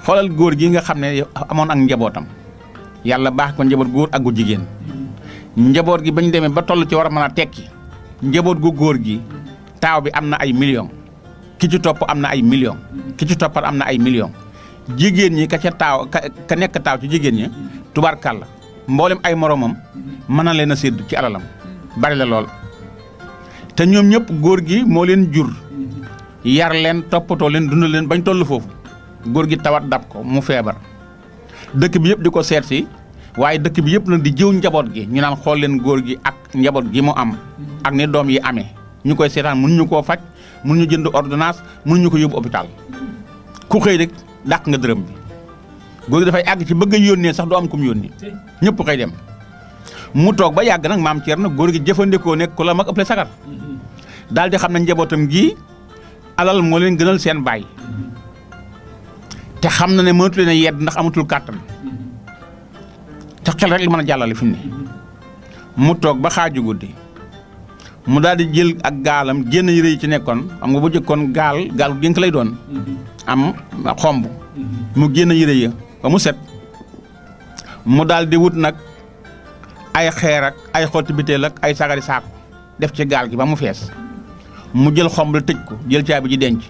xoolal góor gi nga xam ne amoon ak njabootam yàlla baax ko njaboot góor ak gu jigéen njaboot gi bañ demee ba toll ci war a mën a tekki njaboot gu góor gi taaw bi am na ay millions ki ci topp am na ay millions ki ci toppat am na ay millions jigéen ñi ka ca taaw ka nekk taaw ci jigéen ñi tubaarkàlla mboolem ay moromam mën na leen a sédd ci alalam bari la lool te ñoom ñëpp góor gi moo leen jur yar leen toppatoo leen dundal leen bañ toll foofu góor gi tawat dab ko mu feebar dëkk bi yëpp di ko seet si waaye dëkk bi yëpp nag di jëw njaboot gi ñu naan xool leen góor gi ak njaboot gi mu am ak ni doom yi amee ñu koy seetaan mënuñu koo faj mënuñu jënd ordonnance mënuñu ko yóbbu hôpital ku xëy rek dàq nga dërëm bi góor gi dafay àgg ci bëgg a yónnee sax du am ku mu yónni ñëpp xëy dem mu toog ba yàgg nag maam Thierno góor gi jëfandikoo nekk ku la mag ëppale sagar daal di xam ne njabootam gi alal moo leen gënal seen baay te xam na ne mënatu leen a yedd ndax amatul kàttan te xel rek li mën a jàllale fi mu ne mu toog ba xaaju guddi mu daal di jël ak gaalam génn yére yi ci nekkoon xam nga bu jëkkoon gaal génk lay doon am xomb mu génn yére ya ba mu set mu daal di wut nag ay xeer ak ay xotti biteel ak ay sagari saako def ci gaal gi ba mu fees mu jël xomb la tëj ko jël caabi ji denc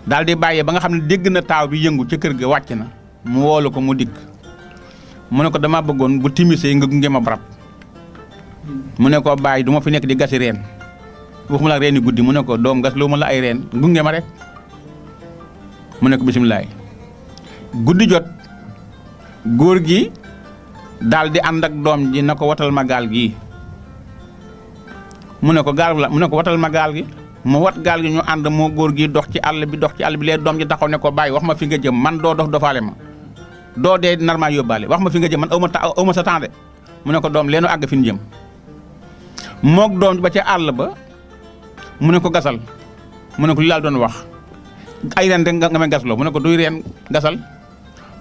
daal di bàyyee ba nga xam ne dégg na taaw bi yëngu ca kër ga wàcc na mu woolu ko mu dikk mu ne ko dama bëggoon bu timisee nga gunge ma barab mu ne ko bàyyi du ma fi nekk di gasi reen waxuma la reeni guddi mu ne ko doom gas loo ma la ay reen gunge ma rek mu ne ko bisimilaay guddi jot góor gi daal di ànd ak doom ji na ko watal ma gaal gii mu ne ko gaal la mu ne ko watal ma gaal gi mu wat gaal gi ñu ànd moo góor gi dox ci àll bi lee doom ji taxaw ne ko bàyyi wax ma fi nga jëm man doo dof dofaale ma doo dee nar maa yóbbaale wax ma fi nga jëm man aw ma sa temps de mu ne ko doom leenu àgg fi ñu jëm moog doom ba ca àll ba mu ne ko gasal mu ne ko li laal doon wax ay reen rek nga may gasloo mu ne ko duy reen gasal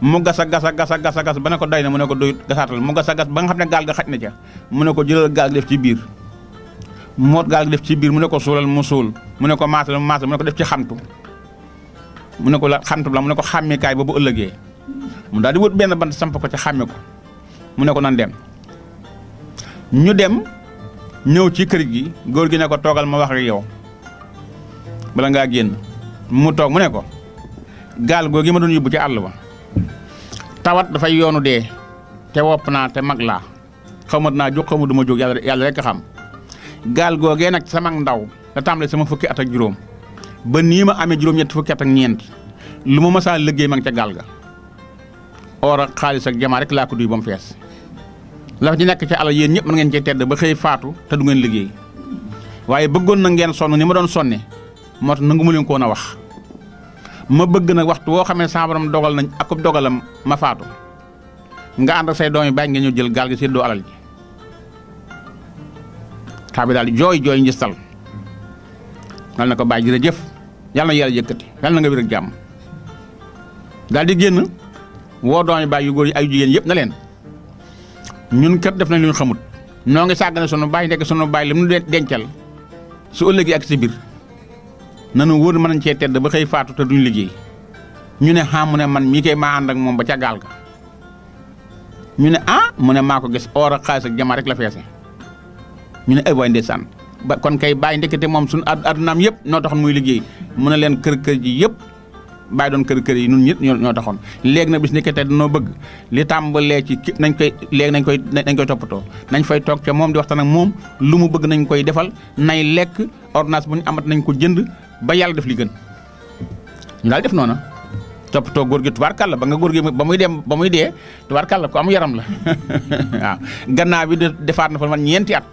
mu gasa ba ne ko doy na mu ne ko doy gasaatal mu gasa gas ba nga xam ne gaal ga xaj na ca mu ne ko jëlal gaal gi def ci biir moot gaal gi def ci biir mu ne ko suulal mu suul mu ne ko maasal mu maasal mu ne ko def ci xamtu mu ne ko la xamtu la mu ne ko xàmmikaay ba bu ëllëgee mu daal di wut benn bant samp ko ca xàmme ko mu ne ko nan dem ñu dem ñëw ci kër gi góor gi ne ko toogal ma wax ak yow bala ngaa génn mu toog mu ne ko gaal googu ma doon yóbbu ci àll ba tawat dafay yoonu dee te wopp naa te mag laa xamat naa jóg xamu du ma jóg yàlla rek a xam gaal googee nag sama ndaw la tàmbalee sama fukki at ak juróom ba nii ma amee juróom-ñetti fukki at ak ñeent lu ma masaa liggéey ma ngi ca gaal ga or ak xaalis ak jamaa rek laa ko duy ba mu fees la ci nekk ci alal yéen ñëpp mën ngeen cee tedd ba xëy faatu te du ngeen liggéey waaye bëggoon na ngeen sonn ni ma doon sonne moo tax nangu ma leen ko woon a wax ma bëgg nag waxtu woo xam ne sama borom dogal nañ ak dogalam ma faatu nga ànd ak say doom yi bàyyi nga ñëw jël gaal gi séddoo alal ji taa bi daal di jooy njistal dal na ko bàyyi jërëjëf yàlla na yàlla yëkkati yàlla na nga wér ak jàmm daal di génn woo doom yi bàyyi yu góor yi ay jigéen yëpp na leen ñun kat def nañ lu ñu xamut noo ngi sàggane sunu bàyyi ndekk sunu bàyyi li mu dencal su ëllëgee ak si biir nanu wóor mën nañ cee tedd ba xëy faatu te duñ liggéey ñu ne mu ne man mii koy maa ànd ak moom ba ca gaal ga ñu ne mu ne maa ko gis or ak xaalis ak jamaa rek la feese ñu ne ay waay ndeysaan ba kon kay bàyyi ndekete moom suñu addunaam yëpp noo taxoon muy liggéey mu ne leen kër ji yëpp bàyyi doon kër yi ñun ñëpp ñoo taxoon léegi nag bis ndekete dañoo bëgg li tàmbalee ci nañ koy toppatoo nañ fay toog ca moom di waxtaan ak moom lu mu bëgg nañ koy defal nay lekk ordonnance bu ñu amat nañ ko jënd ba yàlla def li gën ñu daal def noona toppatoo góor gi tubaarkàlla ba nga góor gi ba muy dee tubaarkàlla ko am yaram la waaw gannaaw bi defaat na fa man ñeenti at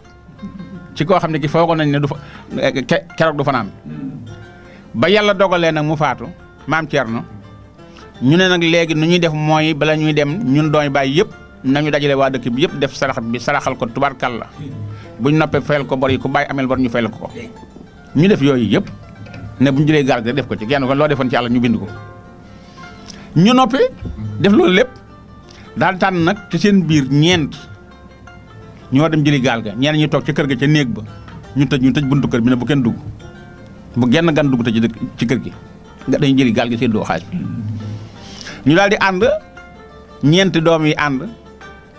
ci koo xam ne ki foogoon nañ ne du fa keroog du fanaan ba yàlla dogalee nag mu faatu maam Thierno ñu ne nag léegi nu ñuy def mooy bala ñuy dem ñun doomi bàyyi yëpp nañu dajale waa dëkk bi yëpp def saraxal ko tubaarkàlla buñ noppee fayal ko bor yi ku bàyyi ameel bor ñu fayal ko ñu def yooyu yëpp ne buñ jëlee gaal gi def ko ci kenn ko loo defoon ci àll ñu bind ko ñu noppi def loolu lépp daal tànn nag ci seen biir ñeent ñu war dem jëli gaal ga ñenn ñu toog ci kër ga ca néeg ba ñu tëj buntu kër bi ne bu kenn dugg bu genn gan dugg te ci kër gi dañuy jëli gaal gi séddoo xaalis bi ñu daal di ànd ñeenti doom yi ànd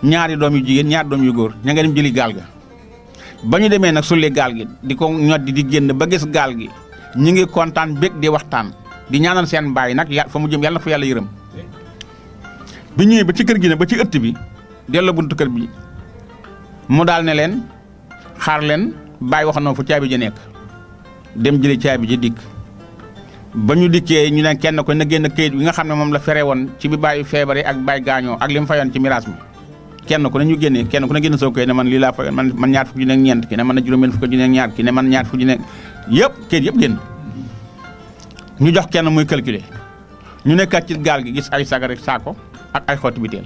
ñaari doom yu jigéen ñaari doom yu góor ña nga dem jëli gaal ga ba ñu demee nag sulli gaal gi di ko ñoddi di génn ba gis gaal gi ñu ngi kontaan bég di waxtaan di ñaanal seen baay nag fa mu jëm yàlla na fa yàlla yërëm bi ñëwee ba ci kër gi ne ba ci ëtt bi delloo buntu kër bi mu daal ne leen xaar leen baay wax na fu caabi ji nekk dem jëli caabi ji dikk ba ñu dikkee ñu ne kenn ko na génn këyit bi nga xam ne moom la fere woon ci bi bàyyi feebare ak bàyyi gaañoo ak li mu fayoon ci miraas mi kenn ku ne ñu génnee kenn ku ne génn soo këyit ne man lii laa fayoon man ñaar fukki junni ak ñeent ki ne man na juróom-benn fukki junni ak ñaar ki ne man ñaar fukki junni yëpp këyit yëpp génn ñu jox kenn muy calculer ñu nekkaat ci gaal gi gis ay sagar saako ak ay xotti biteel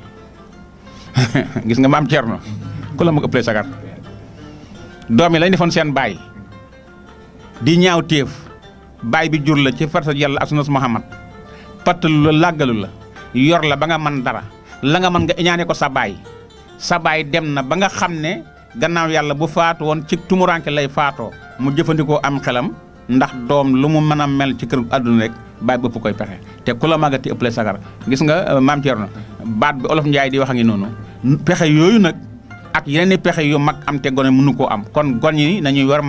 gis nga maam Cerno ku la mu ëpplee sagar doom yi lañ defoon seen baay di ñaaw téef baay bi jur la ci farsa yàlla ak sunnas Muhammad pattalu la làggalu la yor la ba nga mën dara la nga mën nga iñaane ko sa baay dem na ba nga xam ne gannaaw yàlla bu faatu woon ci tumuranke lay faatoo mu jëfandikoo am xelam ndax doom lu mu mën a mel ci kër àdduna rek baay bëpp koy pexe te ku la màggati ëppale sagar gis nga maam Thierno baat bi olof Njaay di wax a ngi noonu pexe yooyu nag ak yeneen i pexe yu mag am te gone mënu koo am kon gon yi nañuy war